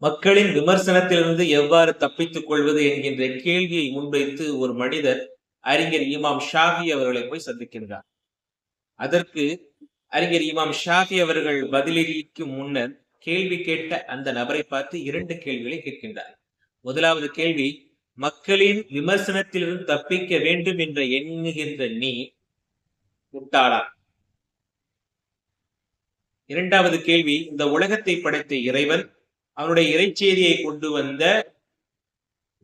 மக்களின் விமர்சனத்திலிருந்து எவ்வாறு தப்பித்துக் கொள்வது என்கின்ற கேள்வியை முன்வைத்து ஒரு மனிதர் அறிஞர் இமாம் ஷாஃபி அவர்களை போய் சந்திக்கின்றார். அதற்கு அறிஞர் இமாம் ஷாஃபி அவர்கள் பதிலளிக்கும் முன்னர் கேள்வி கேட்ட அந்த நபரை பார்த்து 2 கேள்விகளை கேட்கின்றார். முதலாவது கேள்வி, மக்களின் விமர்சனத்திலிருந்து தப்பிக்க வேண்டும் என்ற எண்ணுகின்ற நீ முட்டாளா? இரண்டாவது கேள்வி, இந்த உலகத்தை படைத்த இறைவன் அவனுடைய இறைச்செய்தியை கொண்டு வந்த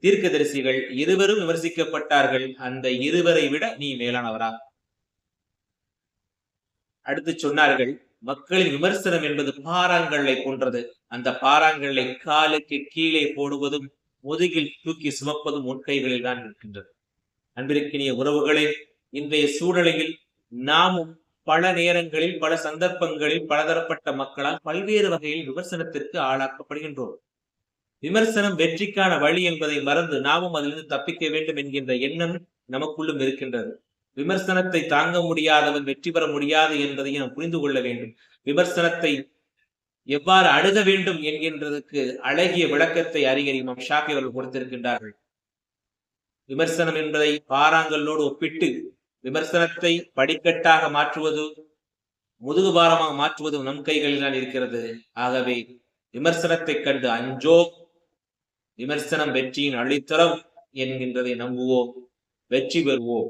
தீர்க்கதரிசிகள் இருவரும் விமர்சிக்கப்பட்டார்கள். அந்த இருவரை விட நீ மேலானவரா? அடுத்து சொன்னார்கள், மக்களின் விமர்சனம் என்பது பாறாங்கல்லை போன்றது. அந்த பாறாங்கல்லை காலுக்கு கீழே போடுவதும் முதுகில் தூக்கி சுமப்பதும் உன் கைகளில் தான் இருக்கின்றது. அன்பிற்கினிய உறவுகளே, இன்றைய சூழலில் நாமும் பல நேரங்களில் பல சந்தர்ப்பங்களில் பலதரப்பட்ட மக்களால் பல்வேறு வகையில் விமர்சனத்திற்கு ஆளாக்கப்படுகின்றோம். விமர்சனம் வெற்றிக்கான வழி என்பதை மறந்து நாமும் அதிலிருந்து தப்பிக்க வேண்டும் என்கின்ற எண்ணம் நமக்குள்ளும் இருக்கின்றது. விமர்சனத்தை தாங்க முடியாதவன் வெற்றி பெற முடியாது என்பதை நாம் புரிந்து கொள்ள வேண்டும். விமர்சனத்தை எவ்வாறு அணுக வேண்டும் என்கின்றதற்கு அழகிய விளக்கத்தை அறிஞர் இமாம் ஷாஃபி அவர்கள் கொடுத்திருக்கின்றார்கள். விமர்சனம் என்பதை பாறாங்கல்லோடு ஒப்பிட்டு விமர்சனத்தை படிக்கட்டாக மாற்றுவது, முதுகுபாரமாக மாற்றுவது நம் கைகளில் தான் இருக்கிறது. ஆகவே விமர்சனத்தை கண்டு அஞ்சோம், விமர்சனம் வெற்றியின் அழித்தரம் என்கின்றதை நம்புவோம், வெற்றி பெறுவோம்.